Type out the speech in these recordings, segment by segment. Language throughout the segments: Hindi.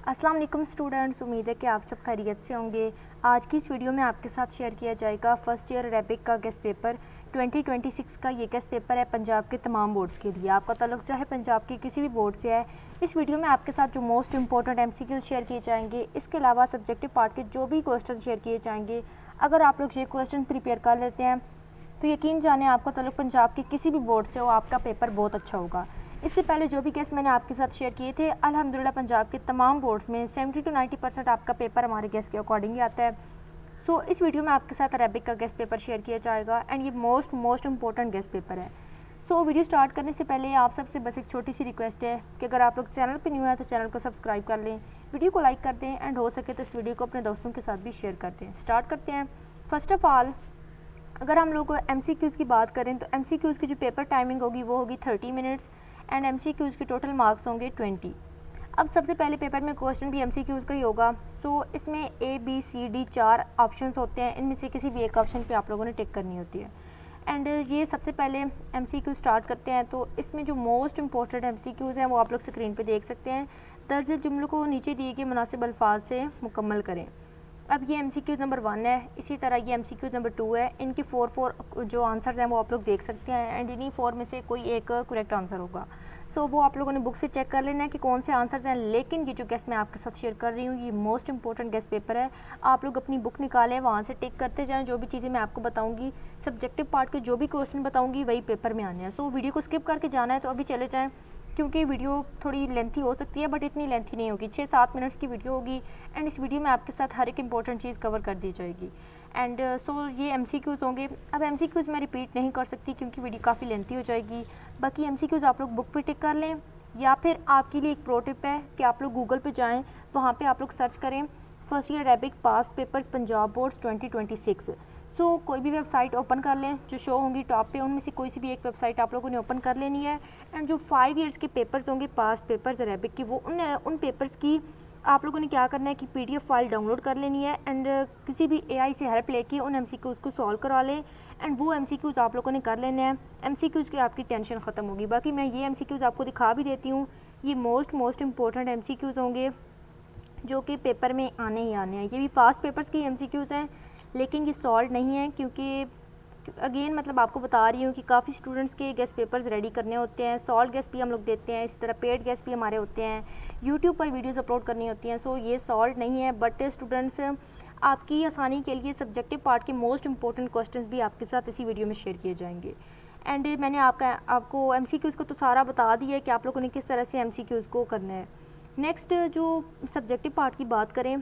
अस्सलाम वालेकुम स्टूडेंट्स, उम्मीद है कि आप सब खैरियत से होंगे। आज की इस वीडियो में आपके साथ शेयर किया जाएगा फर्स्ट ईयर अरेबिक का गेस्ट पेपर 2026 का। ये गेस्ट पेपर है पंजाब के तमाम बोर्ड्स के लिए। आपका ताल्लुक चाहे पंजाब के किसी भी बोर्ड से है। इस वीडियो में आपके साथ जो मोस्ट इंपॉर्टेंट MCQ शेयर किए जाएंगे, इसके अलावा सब्जेक्टिव पार्ट के जो भी क्वेश्चन शेयर किए जाएंगे, अगर आप लोग ये क्वेश्चन प्रिपेयर कर लेते हैं तो यकीन जाने आपका ताल्लुक पंजाब के किसी भी बोर्ड से हो, आपका पेपर बहुत अच्छा होगा। इससे पहले जो भी केस मैंने आपके साथ शेयर किए थे, अल्हम्दुलिल्लाह पंजाब के तमाम बोर्ड्स में 70 to 90% आपका पेपर हमारे गेस्ट के अकॉर्डिंग ही आता है। सो इस वीडियो में आपके साथ अरेबिक का गेस्ट पेपर शेयर किया जाएगा एंड ये मोस्ट इंपॉर्टेंट गेस्ट पेपर है। सो वीडियो स्टार्ट करने से पहले आप सबसे बस एक छोटी सी रिक्वेस्ट है कि अगर आप लोग चैनल पर न्यू है तो चैनल को सब्सक्राइब कर लें, वीडियो को लाइक कर दें एंड हो सके तो इस वीडियो को अपने दोस्तों के साथ भी शेयर कर दें। स्टार्ट करते हैं। फर्स्ट ऑफ ऑल, अगर हम लोग MCQs की बात करें तो MCQs की जो पेपर टाइमिंग होगी वो होगी 30 मिनट्स एंड MCQs के टोटल मार्क्स होंगे 20। अब सबसे पहले पेपर में क्वेश्चन भी MCQs का ही होगा। सो इसमें ABCD 4 ऑप्शंस होते हैं, इनमें से किसी भी एक ऑप्शन पे आप लोगों ने टिक करनी होती है। एंड ये सबसे पहले MCQ स्टार्ट करते हैं। तो इसमें जो मोस्ट इंपॉर्टेंट MCQs हैं वो आप लोग स्क्रीन पे देख सकते हैं। दर्ज जुमलों को नीचे दिए गए मुनासिब अल्फाज से मुकम्मल करें। अब ये MCQ नंबर 1 है, इसी तरह ये MCQ नंबर 2 है। इनके 4 जो आंसर्स हैं वो आप लोग देख सकते हैं एंड इन्हीं 4 में से कोई एक करेक्ट आंसर होगा। सो वो आप लोगों ने बुक से चेक कर लेना है कि कौन से आंसर्स हैं। लेकिन ये जो गेस्ट मैं आपके साथ शेयर कर रही हूँ, ये मोस्ट इंपॉर्टेंट गेस्ट पेपर है। आप लोग अपनी बुक निकालें, वहाँ से टिक करते जाएँ। जो भी चीज़ें मैं आपको बताऊँगी, सब्जेक्टिव पार्ट के जो भी क्वेश्चन बताऊँगी वही पेपर में आने हैं। सो वीडियो को स्किप करके जाना है तो अभी चले जाएँ, क्योंकि वीडियो थोड़ी लेंथी हो सकती है बट इतनी लेंथी नहीं होगी। 6-7 मिनट्स की वीडियो होगी एंड इस वीडियो में आपके साथ हर एक इंपॉर्टेंट चीज़ कवर कर दी जाएगी। एंड सो ये MCQs होंगे। अब MCQs मैं रिपीट नहीं कर सकती क्योंकि वीडियो काफ़ी लेंथी हो जाएगी। बाकी MCQs आप लोग बुक पे टिक कर लें, या फिर आपके लिए एक प्रो टिप है कि आप लोग गूगल पे जाएँ, वहाँ पर आप लोग सर्च करें फर्स्ट ईयर अरेबिक पास पेपर्स पंजाब बोर्ड्स 2026। सो कोई भी वेबसाइट ओपन कर लें जो शो होंगी टॉप पे, उनमें से कोई सी भी एक वेबसाइट आप लोगों ने ओपन कर लेनी है। एंड जो 5 ईयर्स के पेपर्स होंगे पास पेपर्स अरेबिक की, वो उन पेपर्स की आप लोगों ने क्या करना है कि PDF फाइल डाउनलोड कर लेनी है एंड किसी भी AI से हेल्प लेके उन MCQs को सॉल्व करा लें एंड वो MCQs आप लोगों ने कर लेने हैं। MCQs की आपकी टेंशन ख़त्म होगी। बाकी मैं ये MCQs आपको दिखा भी देती हूँ। ये मोस्ट इंपॉर्टेंट MCQs होंगे जो कि पेपर में आने ही आने हैं। ये भी पास्ट पेपर्स की MCQs हैं, लेकिन ये सॉल्व नहीं है क्योंकि अगेन मतलब आपको बता रही हूँ कि काफ़ी स्टूडेंट्स के गेस्ट पेपर्स रेडी करने होते हैं। सॉल्व गेस्ट भी हम लोग देते हैं, इसी तरह पेड गेस्ट भी हमारे होते हैं, यूट्यूब पर वीडियोस अपलोड करनी होती हैं। सो ये सॉल्व नहीं है, बट स्टूडेंट्स आपकी आसानी के लिए सब्जेक्टिव पार्ट के मोस्ट इंपॉर्टेंट क्वेश्चंस भी आपके साथ इसी वीडियो में शेयर किए जाएंगे। एंड मैंने आपको MCQs को तो सारा बता दिया है कि आप लोगों ने किस तरह से MCQs को करना है। नेक्स्ट जो सब्जेक्टिव पार्ट की बात करें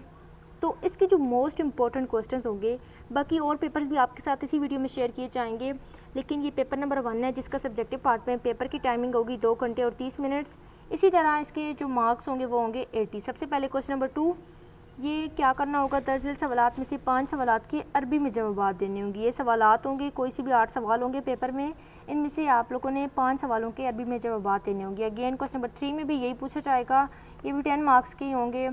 तो इसके जो मोस्ट इंपॉर्टेंट क्वेश्चंस होंगे, बाकी और पेपर्स भी आपके साथ इसी वीडियो में शेयर किए जाएंगे, लेकिन ये पेपर नंबर 1 है जिसका सब्जेक्टिव पार्ट में पेपर की टाइमिंग होगी 2 घंटे और 30 मिनट्स। इसी तरह इसके जो मार्क्स होंगे वो होंगे 80। सबसे पहले क्वेश्चन नंबर 2, ये क्या करना होगा, दर्जल सवालात में से 5 सवालात के अरबी में जवाब देने होंगे। ये सवालात होंगे, कोई से भी 8 सवाल होंगे पेपर में, इनमें से आप लोगों ने 5 सवालों के अरबी में जवाब देने होंगे। अगेन क्वेश्चन नंबर 3 में भी यही पूछा जाएगा, ये भी 10 मार्क्स के ही होंगे।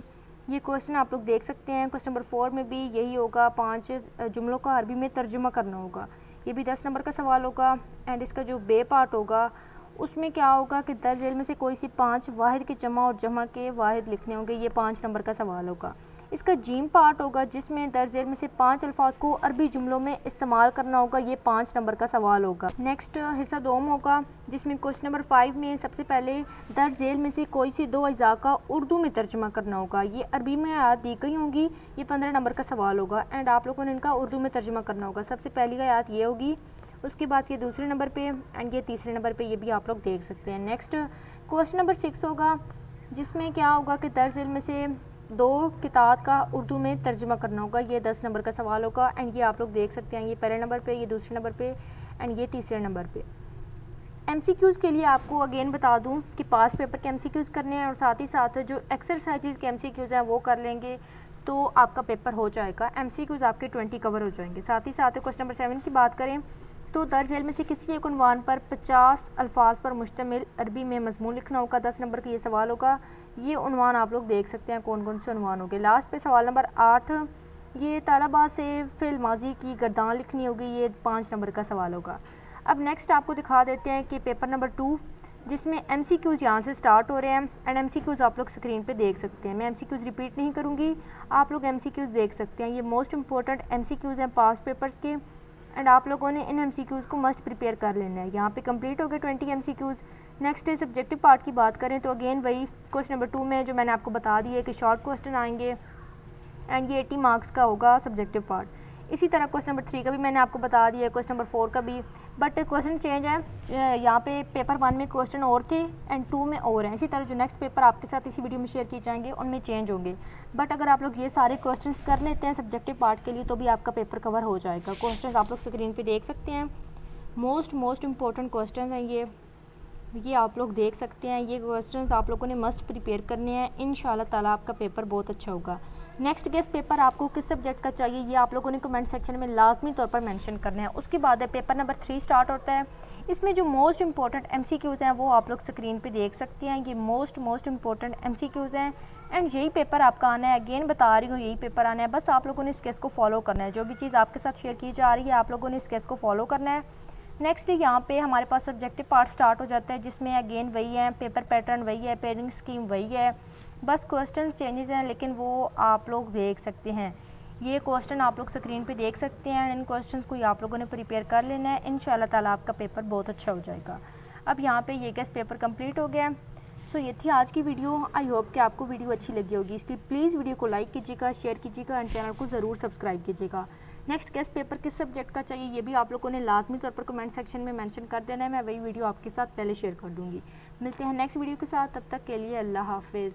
ये क्वेश्चन आप लोग देख सकते हैं। क्वेश्चन नंबर 4 में भी यही होगा, 5 जुमलों का अरबी में तर्जुमा करना होगा। ये भी 10 नंबर का सवाल होगा। एंड इसका जो बे पार्ट होगा उसमें क्या होगा कि दर्ज झेल में से कोई सी 5 वाहिद के जमा और जमा के वाहिद लिखने होंगे। ये 5 नंबर का सवाल होगा। इसका जीम पार्ट होगा जिसमें दर्ज झेल में से 5 अल्फाज को अरबी जुमलों में इस्तेमाल करना होगा। ये 5 नंबर का सवाल होगा। नेक्स्ट हिस्सा 2 होगा जिसमें क्वेश्चन नंबर 5 में सबसे पहले दर्ज झेल में से कोई सी 2 अज़ा का उर्दू में तर्जुमा करना होगा। ये अरबी में आयत दी गई होंगी। ये 15 नंबर का सवाल होगा एंड आप लोगों ने इनका उर्दू में तर्जुमा करना होगा। सबसे पहली आयत ये होगी, उसके बाद ये दूसरे नंबर पे एंड ये तीसरे नंबर पे, ये भी आप लोग देख सकते हैं। नेक्स्ट क्वेश्चन नंबर 6 होगा जिसमें क्या होगा कि दर्ज झेल में से 2 किताब का उर्दू में तर्जुमा करना होगा। ये 10 नंबर का सवाल होगा एंड ये आप लोग देख सकते हैं। ये पहले नंबर पे, ये दूसरे नंबर पे एंड ये तीसरे नंबर पे। MCQs के लिए आपको अगेन बता दूं कि पास पेपर के MCQs करने हैं और साथ ही साथ जो एक्सरसाइजेज के MCQs हैं वो कर लेंगे तो आपका पेपर हो जाएगा। MCQs आपके 20 कवर हो जाएंगे। साथ ही साथ क्वेश्चन नंबर 7 की बात करें तो दर्ज झेल में से किसी एक उन्वान पर 50 अल्फाज पर मुश्तमिल अरबी में मजमून लिखना होगा। 10 नंबर का ये सवाल होगा। ये उन्वान आप लोग देख सकते हैं कौन कौन से उन्वान होंगे। लास्ट पे सवाल नंबर 8, ये तालबा से फिल माजी की गर्दान लिखनी होगी। ये 5 नंबर का सवाल होगा। अब नेक्स्ट आपको दिखा देते हैं कि पेपर नंबर 2 जिसमें MCQs यहाँ से स्टार्ट हो रहे हैं एंड MCQs आप लोग स्क्रीन पे देख सकते हैं। मैं MCQs रिपीट नहीं करूँगी, आप लोग MCQs देख सकते हैं। ये मोस्ट इंपॉर्टेंट MCQs हैं पास्ट पेपर्स के एंड आप लोगों ने इन MCQs को मस्ट प्रिपेयर कर लेना है। यहाँ पे कंप्लीट हो गए 20 MCQs। नेक्स्ट है सब्जेक्टिव पार्ट की बात करें तो अगेन वही क्वेश्चन नंबर 2 में जो मैंने आपको बता दिया है कि शॉर्ट क्वेश्चन आएंगे एंड ये 80 मार्क्स का होगा सब्जेक्टिव पार्ट। इसी तरह क्वेश्चन नंबर 3 का भी मैंने आपको बता दिया है, क्वेश्चन नंबर 4 का भी, बट क्वेश्चन चेंज है। यहाँ पे पेपर 1 में क्वेश्चन और थे एंड 2 में और हैं। इसी तरह जो नेक्स्ट पेपर आपके साथ इसी वीडियो में शेयर किए जाएंगे उनमें चेंज होंगे। बट अगर आप लोग ये सारे क्वेश्चन कर लेते हैं सब्जेक्टिव पार्ट के लिए तो भी आपका पेपर कवर हो जाएगा। क्वेश्चन आप लोग स्क्रीन पर देख सकते हैं, मोस्ट इंपॉर्टेंट क्वेश्चन हैं ये आप लोग देख सकते हैं। ये क्वेश्चंस आप लोगों ने मस्ट प्रिपेयर करने हैं, इंशाल्लाह ताला आपका पेपर बहुत अच्छा होगा। नेक्स्ट गेस्ट पेपर आपको किस सब्जेक्ट का चाहिए ये आप लोगों ने कमेंट सेक्शन में लाजमी तौर पर मेंशन करना है। उसके बाद है पेपर नंबर 3 स्टार्ट होता है। इसमें जो मोस्ट इंपॉर्टेंट MCQs हैं वो आप लोग स्क्रीन पे देख सकते हैं। ये मोस्ट इंपॉर्टेंट MCQs हैं एंड यही पेपर आपका आना है। अगेन बता रही हूँ यही पेपर आना है, बस आप लोगों ने इस केस को फॉलो करना है। जो भी चीज़ आपके साथ शेयर की जा रही है आप लोगों ने इस केस को फॉलो करना है। नेक्स्ट यहाँ पे हमारे पास सब्जेक्टिव पार्ट स्टार्ट हो जाता है जिसमें अगेन वही है, पेपर पैटर्न वही है, पेयरिंग स्कीम वही है, बस क्वेश्चन चेंजेस हैं लेकिन वो आप लोग देख सकते हैं। ये क्वेश्चन आप लोग स्क्रीन पे देख सकते हैं। इन क्वेश्चंस को आप लोगों ने प्रिपेयर कर लेना है, इंशाल्लाह ताला आपका पेपर बहुत अच्छा हो जाएगा। अब यहाँ पे ये गेस्ट पेपर कंप्लीट हो गया। सो ये थी आज की वीडियो। आई होप कि आपको वीडियो अच्छी लगी होगी, इसलिए प्लीज़ वीडियो को लाइक कीजिएगा, शेयर कीजिएगा एंड चैनल को ज़रूर सब्सक्राइब कीजिएगा। नेक्स्ट गेस्ट पेपर किस सब्जेक्ट का चाहिए ये भी आप लोगों ने लाजमी तौर पर कमेंट सेक्शन में मेंशन कर देना है। मैं वही वीडियो आपके साथ पहले शेयर कर दूँगी। मिलते हैं नेक्स्ट वीडियो के साथ, तब तक के लिए अल्लाह हाफिज़।